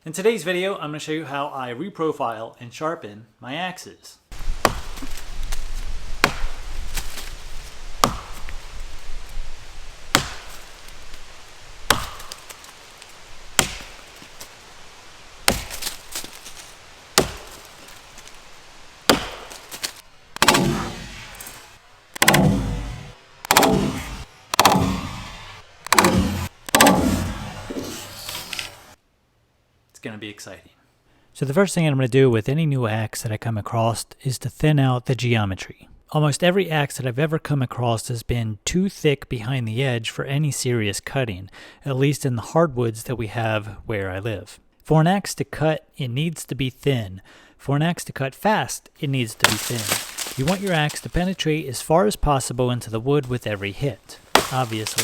In today's video, I'm going to show you how I reprofile and sharpen my axes. It's going to be exciting. So the first thing I'm going to do with any new axe that I come across is to thin out the geometry. Almost every axe that I've ever come across has been too thick behind the edge for any serious cutting, at least in the hardwoods that we have where I live. For an axe to cut, it needs to be thin. For an axe to cut fast, it needs to be thin. You want your axe to penetrate as far as possible into the wood with every hit. Obviously,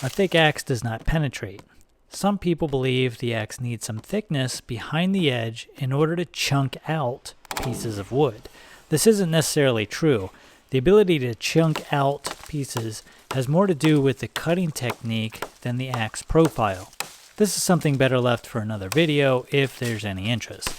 a thick axe does not penetrate. Some people believe the axe needs some thickness behind the edge in order to chunk out pieces of wood. This isn't necessarily true. The ability to chunk out pieces has more to do with the cutting technique than the axe profile. This is something better left for another video if there's any interest.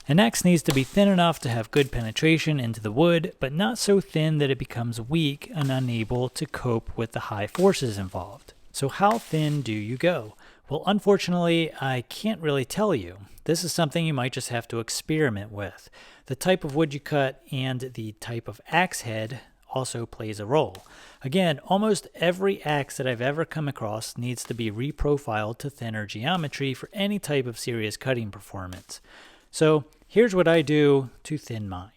An axe needs to be thin enough to have good penetration into the wood, but not so thin that it becomes weak and unable to cope with the high forces involved. So how thin do you go? Well, unfortunately, I can't really tell you. This is something you might just have to experiment with. The type of wood you cut and the type of axe head also plays a role. Again, almost every axe that I've ever come across needs to be reprofiled to thinner geometry for any type of serious cutting performance. So here's what I do to thin mine.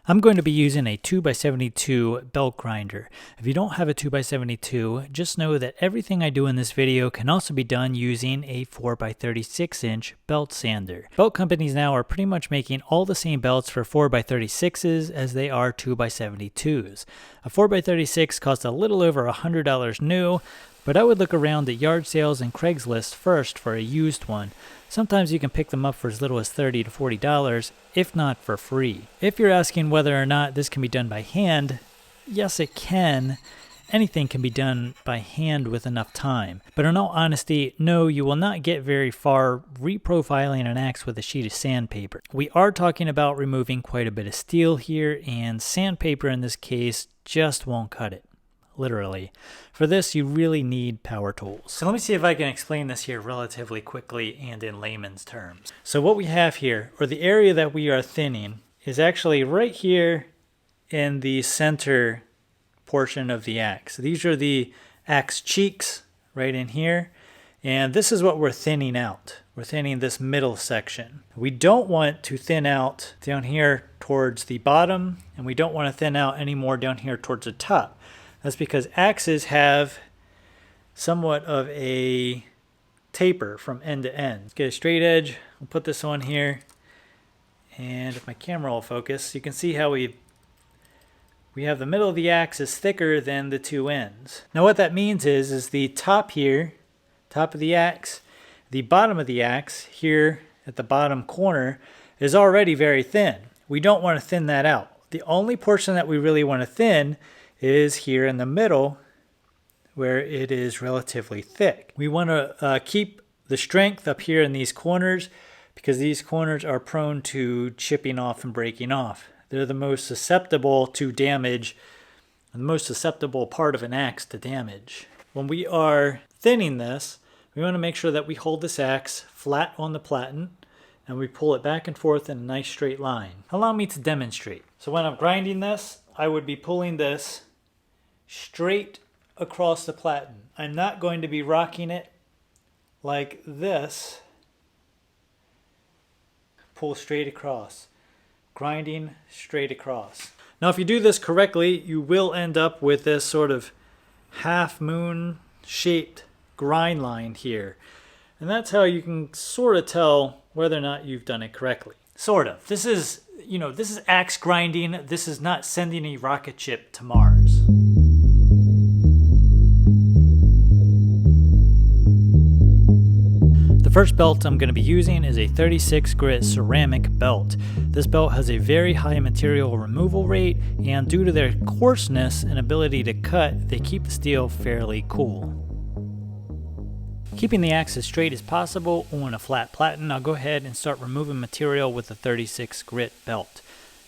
I'm going to be using a 2x72 belt grinder. If you don't have a 2x72, just know that everything I do in this video can also be done using a 4x36 inch belt sander. Belt companies now are pretty much making all the same belts for 4x36s as they are 2x72s. A 4x36 costs a little over $100 new, but I would look around at yard sales and Craigslist first for a used one. Sometimes you can pick them up for as little as $30 to $40, if not for free. If you're asking whether or not this can be done by hand, yes it can. Anything can be done by hand with enough time. But in all honesty, no, you will not get very far reprofiling an axe with a sheet of sandpaper. We are talking about removing quite a bit of steel here, and sandpaper in this case just won't cut it. Literally. For this, you really need power tools. So let me see if I can explain this here relatively quickly and in layman's terms. So what we have here, or the area that we are thinning, is actually right here in the center portion of the axe. These are the axe cheeks right in here, and this is what we're thinning out. We're thinning this middle section. We don't want to thin out down here towards the bottom, and we don't want to thin out any more down here towards the top. That's because axes have somewhat of a taper from end to end. Let's get a straight edge. We'll put this on here. And if my camera will focus, you can see how we have the middle of the axe is thicker than the two ends. Now what that means is the top here, top of the axe, the bottom of the axe here at the bottom corner is already very thin. We don't want to thin that out. The only portion that we really want to thin is here in the middle where it is relatively thick. We want to keep the strength up here in these corners because these corners are prone to chipping off and breaking off. They're the most susceptible to damage, the most susceptible part of an axe to damage. When we are thinning this, we want to make sure that we hold this axe flat on the platen and we pull it back and forth in a nice straight line. Allow me to demonstrate. So when I'm grinding this, I would be pulling this straight across the platen. I'm not going to be rocking it like this. Pull straight across. Grinding straight across. Now if you do this correctly, you will end up with this sort of half moon shaped grind line here. And that's how you can sort of tell whether or not you've done it correctly. Sort of. This is axe grinding. This is not sending a rocket ship to Mars. The first belt I'm going to be using is a 36 grit ceramic belt. This belt has a very high material removal rate, and due to their coarseness and ability to cut, they keep the steel fairly cool. Keeping the axe as straight as possible on a flat platen, I'll go ahead and start removing material with a 36 grit belt.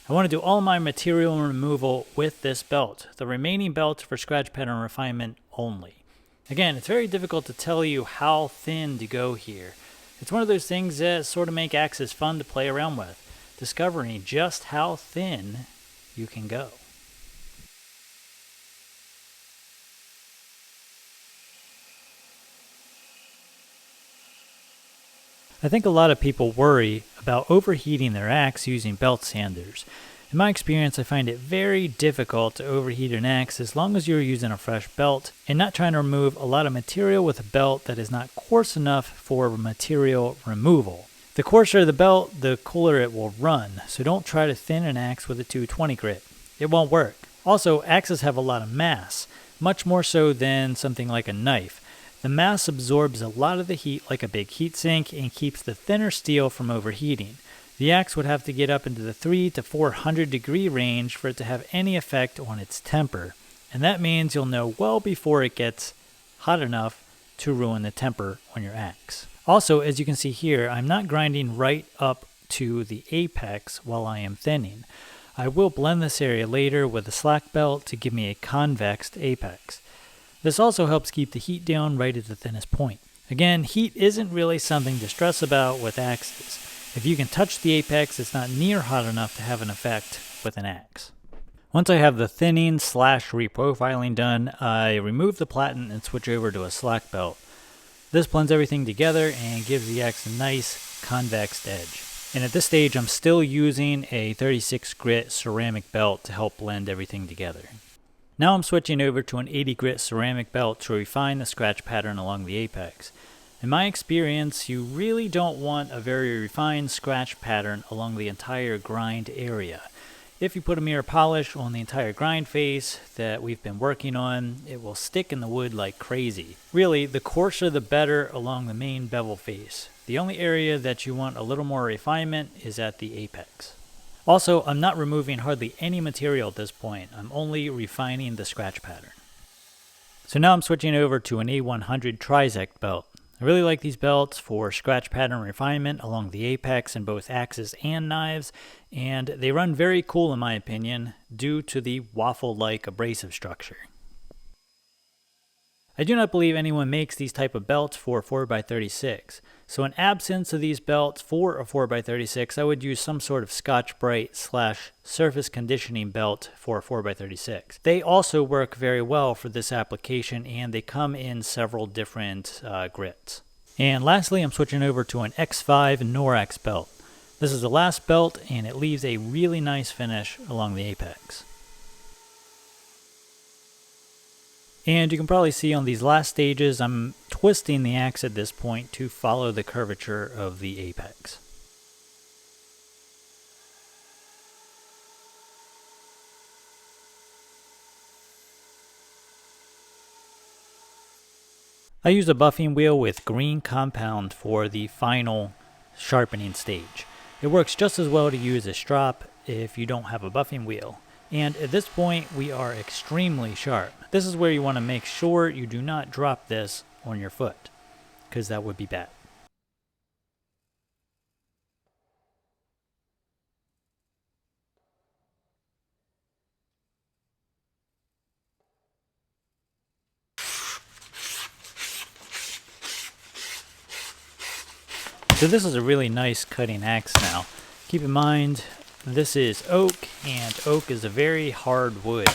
I want to do all my material removal with this belt. The remaining belts for scratch pattern refinement only. Again, it's very difficult to tell you how thin to go here. It's one of those things that sort of make axes fun to play around with, discovering just how thin you can go. I think a lot of people worry about overheating their axe using belt sanders. In my experience, I find it very difficult to overheat an axe as long as you're using a fresh belt and not trying to remove a lot of material with a belt that is not coarse enough for material removal. The coarser the belt, the cooler it will run, so don't try to thin an axe with a 220 grit. It won't work. Also, axes have a lot of mass, much more so than something like a knife. The mass absorbs a lot of the heat like a big heat sink and keeps the thinner steel from overheating. The axe would have to get up into the 300 to 400 degree range for it to have any effect on its temper. And that means you'll know well before it gets hot enough to ruin the temper on your axe. Also, as you can see here, I'm not grinding right up to the apex while I am thinning. I will blend this area later with a slack belt to give me a convexed apex. This also helps keep the heat down right at the thinnest point. Again, heat isn't really something to stress about with axes. If you can touch the apex, it's not near hot enough to have an effect with an axe. Once I have the thinning / reprofiling done, I remove the platen and switch over to a slack belt. This blends everything together and gives the axe a nice convex edge. And at this stage, I'm still using a 36 grit ceramic belt to help blend everything together. Now I'm switching over to an 80 grit ceramic belt to refine the scratch pattern along the apex. In my experience, you really don't want a very refined scratch pattern along the entire grind area. If you put a mirror polish on the entire grind face that we've been working on, it will stick in the wood like crazy. Really, the coarser the better along the main bevel face. The only area that you want a little more refinement is at the apex. Also, I'm not removing hardly any material at this point. I'm only refining the scratch pattern. So now I'm switching over to an A100 Trizect belt. I really like these belts for scratch pattern refinement along the apex in both axes and knives, and they run very cool in my opinion due to the waffle-like abrasive structure. I do not believe anyone makes these type of belts for 4x36, so in absence of these belts for a 4x36, I would use some sort of Scotch-Brite / surface conditioning belt for a 4x36. They also work very well for this application, and they come in several different grits. And lastly, I'm switching over to an X5 Norax belt. This is the last belt, and it leaves a really nice finish along the apex. And you can probably see on these last stages, I'm twisting the axe at this point to follow the curvature of the apex. I use a buffing wheel with green compound for the final sharpening stage. It works just as well to use a strop if you don't have a buffing wheel. And at this point, we are extremely sharp. This is where you want to make sure you do not drop this on your foot, because that would be bad. So this is a really nice cutting axe now. Keep in mind, this is oak, and oak is a very hard wood.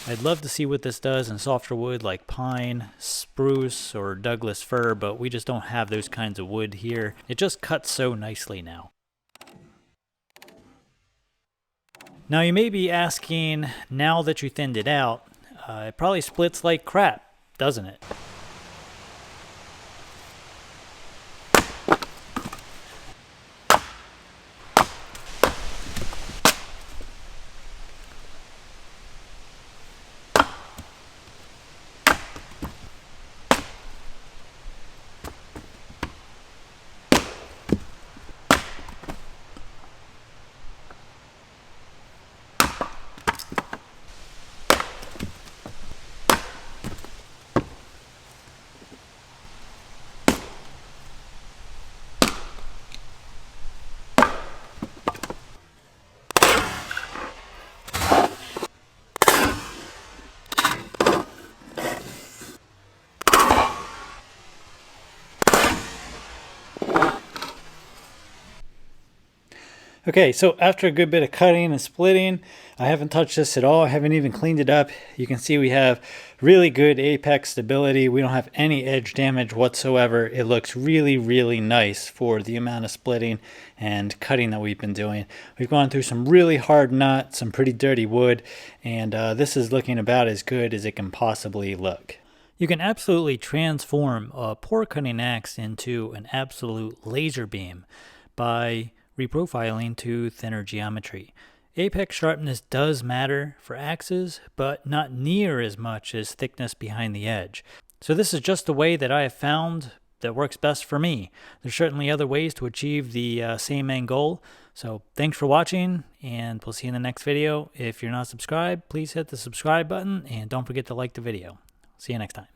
I'd love to see what this does in softer wood like pine, spruce, or Douglas fir, but we just don't have those kinds of wood here. It just cuts so nicely now. Now you may be asking, now that you thinned it out, it probably splits like crap, doesn't it? Okay, so after a good bit of cutting and splitting, I haven't touched this at all. I haven't even cleaned it up. You can see we have really good apex stability. We don't have any edge damage whatsoever. It looks really, really nice for the amount of splitting and cutting that we've been doing. We've gone through some really hard knots, some pretty dirty wood, and this is looking about as good as it can possibly look. You can absolutely transform a poor cutting axe into an absolute laser beam by reprofiling to thinner geometry. Apex sharpness does matter for axes, but not near as much as thickness behind the edge. So this is just the way that I have found that works best for me. There's certainly other ways to achieve the same end goal. So thanks for watching, and we'll see you in the next video. If you're not subscribed, please hit the subscribe button, and don't forget to like the video. See you next time.